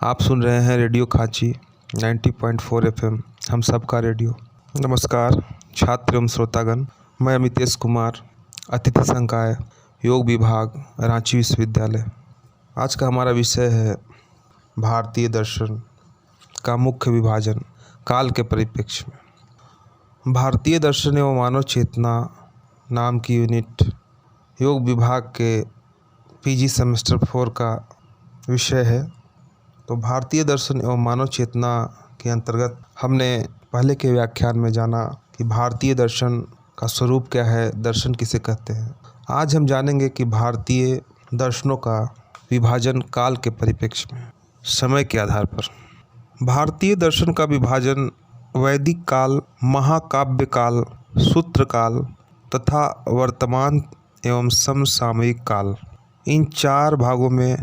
आप सुन रहे हैं रेडियो खांची 90.4 FM, हम सबका रेडियो। नमस्कार छात्र एवं श्रोतागण, मैं अमितेश कुमार, अतिथि संकाय, योग विभाग, रांची विश्वविद्यालय। आज का हमारा विषय है भारतीय दर्शन का मुख्य विभाजन काल के परिप्रेक्ष्य में। भारतीय दर्शन एवं मानव चेतना नाम की यूनिट योग विभाग के पीजी सेमेस्टर 4 का विषय है। तो भारतीय दर्शन एवं मानव चेतना के अंतर्गत हमने पहले के व्याख्यान में जाना कि भारतीय दर्शन का स्वरूप क्या है, दर्शन किसे कहते हैं। आज हम जानेंगे कि भारतीय दर्शनों का विभाजन काल के परिप्रेक्ष्य में, समय के आधार पर। भारतीय दर्शन का विभाजन वैदिक काल, महाकाव्य काल, सूत्र काल तथा वर्तमान एवं समसामयिक काल, इन 4 भागों में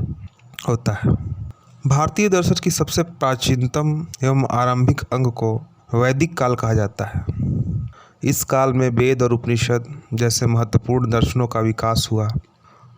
होता है। भारतीय दर्शन की सबसे प्राचीनतम एवं आरंभिक अंग को वैदिक काल कहा जाता है। इस काल में वेद और उपनिषद जैसे महत्वपूर्ण दर्शनों का विकास हुआ।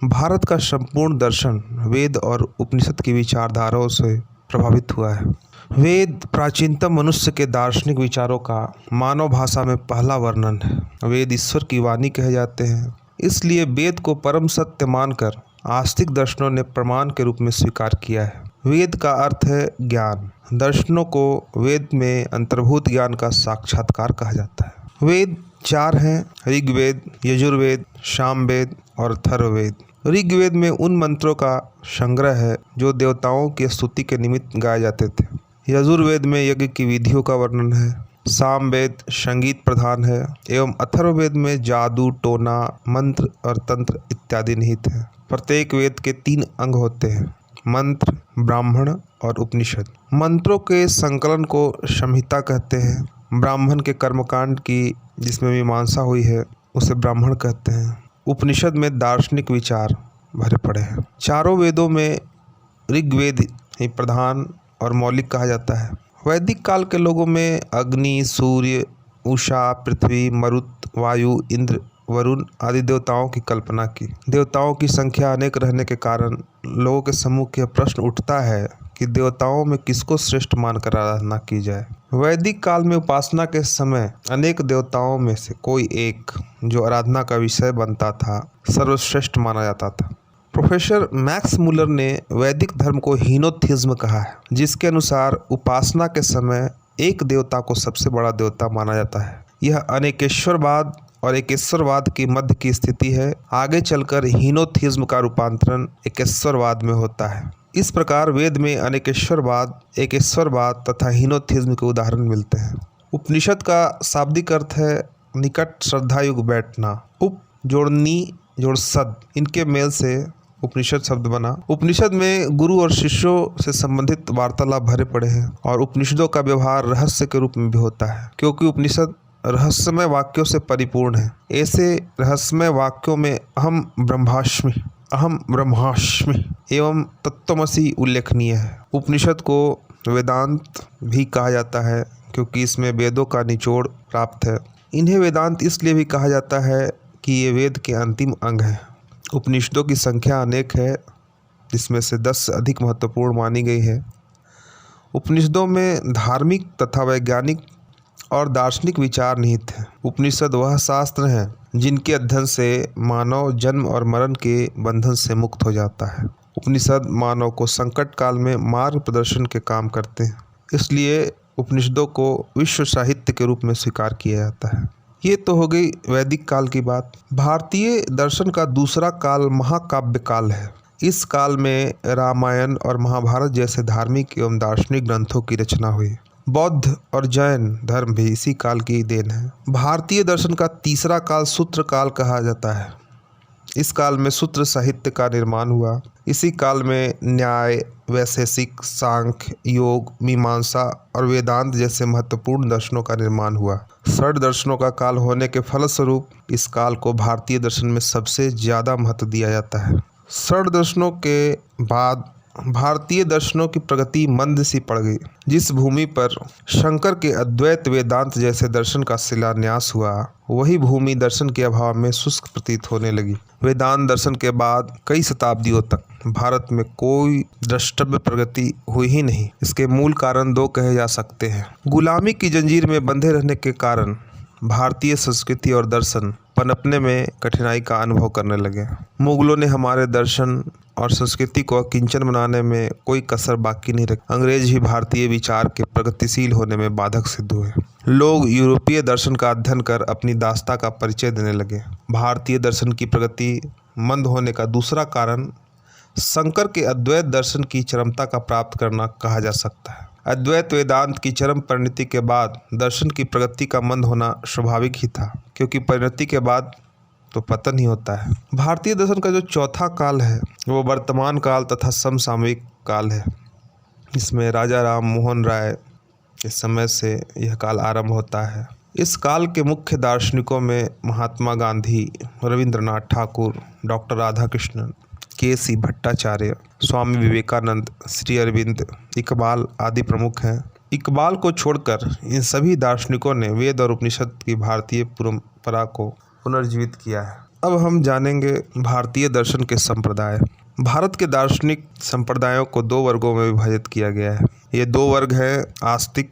भारत का संपूर्ण दर्शन वेद और उपनिषद की विचारधाराओं से प्रभावित हुआ है। वेद प्राचीनतम मनुष्य के दार्शनिक विचारों का मानव भाषा में पहला वर्णन है। वेद ईश्वर की वाणी कहे जाते हैं, इसलिए वेद को परम सत्य मानकर आस्तिक दर्शनों ने प्रमाण के रूप में स्वीकार किया है। वेद का अर्थ है ज्ञान। दर्शनों को वेद में अंतर्भूत ज्ञान का साक्षात्कार कहा जाता है। वेद 4 हैं: ऋग्वेद, यजुर्वेद, सामवेद और अथर्ववेद। ऋग्वेद में उन मंत्रों का संग्रह है जो देवताओं की स्तुति के निमित्त गाए जाते थे। यजुर्वेद में यज्ञ की विधियों का वर्णन है। सामवेद संगीत प्रधान है एवं अथर्ववेद में जादू, टोना, मंत्र और तंत्र इत्यादि निहित है। प्रत्येक वेद के 3 अंग होते हैं: मंत्र, ब्राह्मण और उपनिषद। मंत्रों के संकलन को संहिता कहते हैं। ब्राह्मण के कर्मकांड की जिसमें मीमांसा हुई है उसे ब्राह्मण कहते हैं। उपनिषद में दार्शनिक विचार भरे पड़े हैं। चारों वेदों में ऋग्वेद ही प्रधान और मौलिक कहा जाता है। वैदिक काल के लोगों में अग्नि, सूर्य, उषा, पृथ्वी, मरुत, वायु, इंद्र, वरुण आदि देवताओं की कल्पना की। देवताओं की संख्या अनेक रहने के कारण लोगों के सम्मुख यह प्रश्न उठता है कि देवताओं में किसको श्रेष्ठ मानकर आराधना की जाए। वैदिक काल में उपासना के समय अनेक देवताओं में से कोई एक जो आराधना का विषय बनता था, सर्वश्रेष्ठ माना जाता था। प्रोफेसर मैक्स मुलर ने वैदिक धर्म को हीनोथिज्म कहा है, जिसके अनुसार उपासना के समय एक देवता को सबसे बड़ा देवता माना जाता है। यह अनेकेश्वरवाद और एकेश्वरवाद की मध्य की स्थिति है। आगे चलकर हीनोथिज्म का रूपांतरण एकेश्वरवाद में होता है। इस प्रकार वेद में अनेकेश्वरवाद, एकेश्वरवाद तथा हीनोथिज्म के उदाहरण मिलते हैं। उपनिषद का शाब्दिक अर्थ है निकट श्रद्धायुक्त बैठना। उप जोड़नी जोड़ सद, इनके मेल से उपनिषद शब्द बना। उपनिषद में गुरु और शिष्यों से संबंधित वार्तालाप भरे पड़े हैं और उपनिषदों का व्यवहार रहस्य के रूप में भी होता है, क्योंकि उपनिषद रहस्यमय वाक्यों से परिपूर्ण है। ऐसे रहस्यमय वाक्यों में अहम ब्रह्मास्मि एवं तत्त्वमसि उल्लेखनीय है। उपनिषद को वेदांत भी कहा जाता है क्योंकि इसमें वेदों का निचोड़ प्राप्त है। इन्हें वेदांत इसलिए भी कहा जाता है कि ये वेद के अंतिम अंग हैं। उपनिषदों की संख्या अनेक है, जिसमें से 10 से अधिक महत्वपूर्ण मानी गई है। उपनिषदों में धार्मिक तथा वैज्ञानिक और दार्शनिक विचार निहित हैं। उपनिषद वह शास्त्र हैं जिनके अध्ययन से मानव जन्म और मरण के बंधन से मुक्त हो जाता है। उपनिषद मानव को संकट काल में मार्ग प्रदर्शन के काम करते हैं, इसलिए उपनिषदों को विश्व साहित्य के रूप में स्वीकार किया जाता है। ये तो हो गई वैदिक काल की बात। भारतीय दर्शन का दूसरा काल महाकाव्य काल है। इस काल में रामायण और महाभारत जैसे धार्मिक एवं दार्शनिक ग्रंथों की रचना हुई। बौद्ध और जैन धर्म भी इसी काल की देन है। भारतीय दर्शन का तीसरा काल सूत्र काल कहा जाता है। इस काल में सूत्र साहित्य का निर्माण हुआ। इसी काल में न्याय, वैशेषिक, सांख्य, योग, मीमांसा और वेदांत जैसे महत्वपूर्ण दर्शनों का निर्माण हुआ। षड दर्शनों का काल होने के फलस्वरूप इस काल को भारतीय दर्शन में सबसे ज़्यादा महत्व दिया जाता है। षड दर्शनों के बाद भारतीय दर्शनों की प्रगति मंद सी पड़ गई। जिस भूमि पर शंकर के अद्वैत वेदांत जैसे दर्शन का शिलान्यास हुआ, वही भूमि दर्शन के अभाव में शुष्क प्रतीत होने लगी। वेदांत दर्शन के बाद कई शताब्दियों तक भारत में कोई द्रष्टव्य प्रगति हुई ही नहीं। इसके मूल कारण दो कहे जा सकते हैं। गुलामी की जंजीर में बंधे रहने के कारण भारतीय संस्कृति और दर्शन पनपने में कठिनाई का अनुभव करने लगे। मुगलों ने हमारे दर्शन और संस्कृति को किंचन बनाने में कोई कसर बाकी नहीं रखी। अंग्रेज ही भारतीय विचार के प्रगतिशील होने में बाधक सिद्ध हुए। लोग यूरोपीय दर्शन का अध्ययन कर अपनी दास्ता का परिचय देने लगे। भारतीय दर्शन की प्रगति मंद होने का दूसरा कारण शंकर के अद्वैत दर्शन की चरमता का प्राप्त करना कहा जा सकता है। अद्वैत वेदांत की चरम परिणति के बाद दर्शन की प्रगति का मंद होना स्वाभाविक ही था, क्योंकि परिणति के बाद तो पतन ही होता है। भारतीय दर्शन का जो चौथा काल है वो वर्तमान काल तथा समसामयिक काल है। इसमें राजा राम मोहन राय के समय से यह काल आरंभ होता है। इस काल के मुख्य दार्शनिकों में महात्मा गांधी, रविंद्रनाथ ठाकुर, डॉक्टर राधाकृष्णन, के.सी. भट्टाचार्य, स्वामी विवेकानंद, श्री अरविंद, इकबाल आदि प्रमुख हैं। इकबाल को छोड़कर इन सभी दार्शनिकों ने वेद और उपनिषद की भारतीय परंपरा को पुनर्जीवित किया है। अब हम जानेंगे भारतीय दर्शन के संप्रदाय। भारत के दार्शनिक संप्रदायों को दो वर्गों में विभाजित किया गया है। ये दो वर्ग हैं, आस्तिक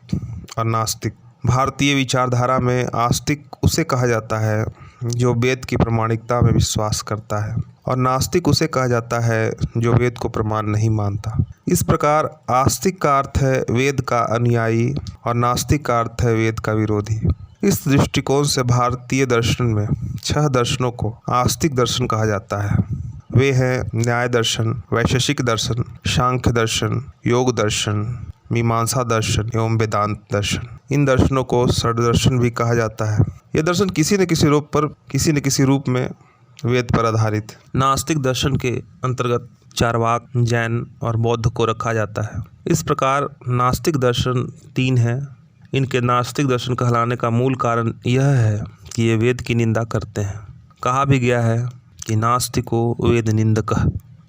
और नास्तिक। भारतीय विचारधारा में आस्तिक उसे कहा जाता है जो वेद की प्रामाणिकता में विश्वास करता है, और नास्तिक उसे कहा जाता है जो वेद को प्रमाण नहीं मानता। इस प्रकार आस्तिक का अर्थ है वेद का अनुयायी और नास्तिक का अर्थ है वेद का विरोधी। इस दृष्टिकोण से भारतीय दर्शन में 6 दर्शनों को आस्तिक दर्शन कहा जाता है। वे हैं न्याय दर्शन, वैशेषिक दर्शन, सांख्य दर्शन, योग दर्शन, मीमांसा दर्शन एवं वेदांत दर्शन। इन दर्शनों को षड्दर्शन भी कहा जाता है। ये दर्शन किसी न किसी रूप में वेद पर आधारित। नास्तिक दर्शन के अंतर्गत चार्वाक, जैन और बौद्ध को रखा जाता है। इस प्रकार नास्तिक दर्शन 3 हैं। इनके नास्तिक दर्शन कहलाने का मूल कारण यह है कि ये वेद की निंदा करते हैं। कहा भी गया है कि नास्तिको वेद निंदकः।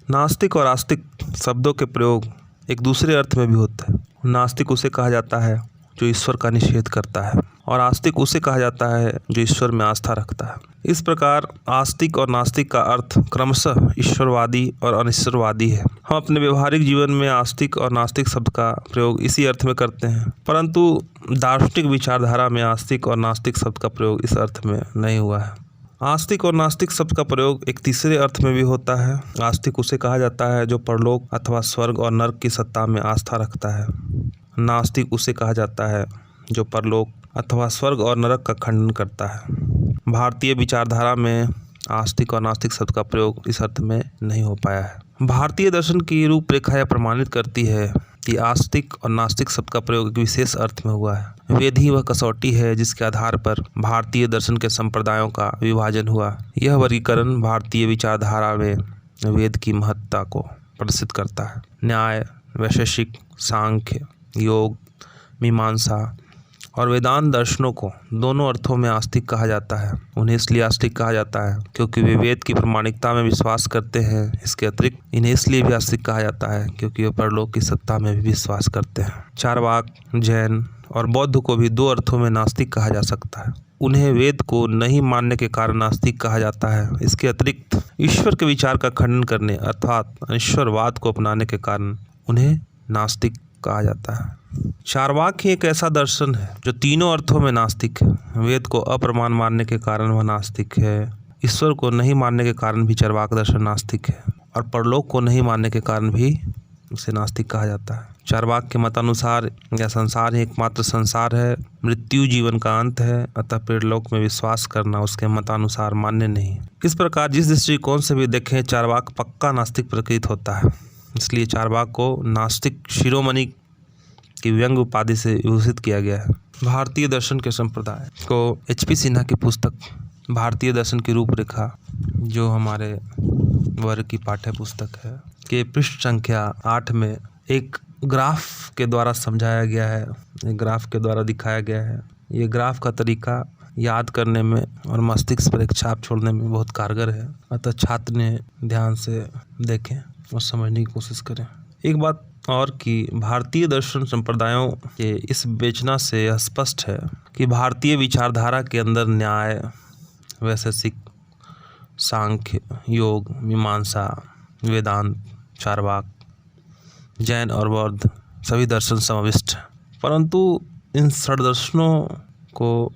नास्तिक और आस्तिक शब्दों के प्रयोग एक दूसरे अर्थ में भी होता है। नास्तिक उसे कहा जाता है जो ईश्वर का निषेध करता है, और आस्तिक उसे कहा जाता है जो ईश्वर में आस्था रखता है। इस प्रकार आस्तिक और नास्तिक का अर्थ क्रमशः ईश्वरवादी और अनिश्वरवादी है। हम अपने व्यवहारिक जीवन में आस्तिक और नास्तिक शब्द का प्रयोग इसी अर्थ में करते हैं, परंतु दार्शनिक विचारधारा में आस्तिक और नास्तिक शब्द का प्रयोग इस अर्थ में नहीं हुआ है। आस्तिक और नास्तिक शब्द का प्रयोग एक तीसरे अर्थ में भी होता है। आस्तिक उसे कहा जाता है जो परलोक अथवा स्वर्ग और नरक की सत्ता में आस्था रखता है। नास्तिक उसे कहा जाता है जो परलोक अथवा स्वर्ग और नरक का खंडन करता है। भारतीय विचारधारा में आस्तिक और नास्तिक शब्द का प्रयोग इस अर्थ में नहीं हो पाया है। भारतीय दर्शन की रूपरेखा यह प्रमाणित करती है कि आस्तिक और नास्तिक शब्द का प्रयोग एक विशेष अर्थ में हुआ है। वेद ही वह कसौटी है जिसके आधार पर भारतीय दर्शन के संप्रदायों का विभाजन हुआ। यह वर्गीकरण भारतीय विचारधारा में वेद की महत्ता को प्रदर्शित करता है। न्याय, वैशेषिक, सांख्य, योग, मीमांसा और वेदांत दर्शनों को दोनों अर्थों में आस्तिक कहा जाता है। उन्हें इसलिए आस्तिक कहा जाता है क्योंकि वे वेद की प्रामाणिकता में विश्वास करते हैं। इसके अतिरिक्त इन्हें इसलिए भी आस्तिक कहा जाता है क्योंकि वे परलोक की सत्ता में भी विश्वास करते हैं। चार्वाक, जैन और बौद्ध को भी दो अर्थों में नास्तिक कहा जा सकता है। उन्हें वेद को नहीं मानने के कारण नास्तिक कहा जाता है। इसके अतिरिक्त ईश्वर के विचार का खंडन करने अर्थात ईश्वरवाद को अपनाने के कारण उन्हें नास्तिक कहा जाता है। चार्वाक ही एक ऐसा दर्शन है जो तीनों अर्थों में नास्तिक है। वेद को अप्रमाण मानने के कारण वह नास्तिक है, ईश्वर को नहीं मानने के कारण भी चार्वाक दर्शन नास्तिक है, और परलोक को नहीं मानने के कारण भी उसे नास्तिक कहा जाता है। चार्वाक के मतानुसार यह संसार ही एकमात्र संसार है, मृत्यु जीवन का अंत है, अतः परलोक में विश्वास करना उसके मतानुसार मान्य नहीं। इस प्रकार जिस दृष्टिकोण से भी देखें चार्वाक पक्का नास्तिक प्रतीत होता है। इसलिए चार्वाक को नास्तिक शिरोमणि की व्यंग उपाधि से विभूषित किया गया है। भारतीय दर्शन के संप्रदाय को H.P. सिन्हा की पुस्तक भारतीय दर्शन की रूपरेखा, जो हमारे वर्ग की पाठ्य पुस्तक है, के पृष्ठ संख्या 8 में एक ग्राफ के द्वारा समझाया गया है, एक ग्राफ के द्वारा दिखाया गया है। ये ग्राफ का तरीका याद करने में और मस्तिष्क पर एक छाप छोड़ने में बहुत कारगर है, अतः छात्र ने ध्यान से देखें और समझने की कोशिश करें। एक बात और कि भारतीय दर्शन संप्रदायों के इस विवेचना से स्पष्ट है कि भारतीय विचारधारा के अंदर न्याय, वैशेषिक, सांख्य, योग, मीमांसा, वेदांत, चार्वाक, जैन और बौद्ध सभी दर्शन समाविष्ट हैं। परंतु इन षड्दर्शनों को,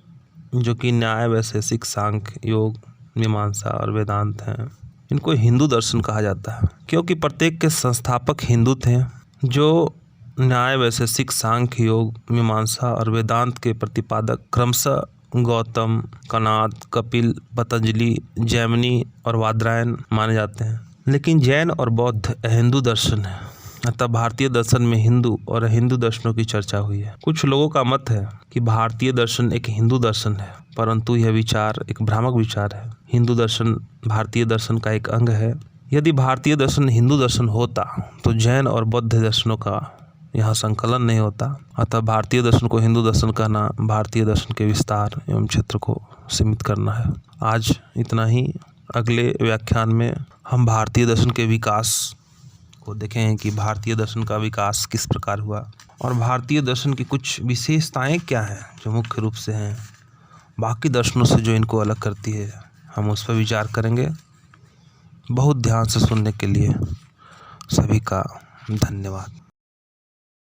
जो कि न्याय, वैशेषिक, सांख्य, योग, मीमांसा और वेदांत हैं, इनको हिंदू दर्शन कहा जाता है, क्योंकि प्रत्येक के संस्थापक हिंदू थे। जो न्याय, वैशेषिक, सांख्य, योग, मीमांसा और वेदांत के प्रतिपादक क्रमशः गौतम, कणाद, कपिल, पतंजलि, जैमिनी और बादरायण माने जाते हैं। लेकिन जैन और बौद्ध हिंदू दर्शन है, अतः भारतीय दर्शन में हिंदू और हिंदू दर्शनों की चर्चा हुई है। कुछ लोगों का मत है कि भारतीय दर्शन एक हिंदू दर्शन है, परंतु यह विचार एक भ्रामक विचार है। हिंदू दर्शन भारतीय दर्शन का एक अंग है। यदि भारतीय दर्शन हिंदू दर्शन होता तो जैन और बौद्ध दर्शनों का यहाँ संकलन नहीं होता। अतः भारतीय दर्शन को हिंदू दर्शन कहना भारतीय दर्शन के विस्तार एवं क्षेत्र को सीमित करना है। आज इतना ही। अगले व्याख्यान में हम भारतीय दर्शन के विकास को देखें कि भारतीय दर्शन का विकास किस प्रकार हुआ और भारतीय दर्शन की कुछ विशेषताएं क्या हैं जो मुख्य रूप से हैं बाकी दर्शनों से, जो इनको अलग करती है। हम उस पर विचार करेंगे। बहुत ध्यान से सुनने के लिए सभी का धन्यवाद।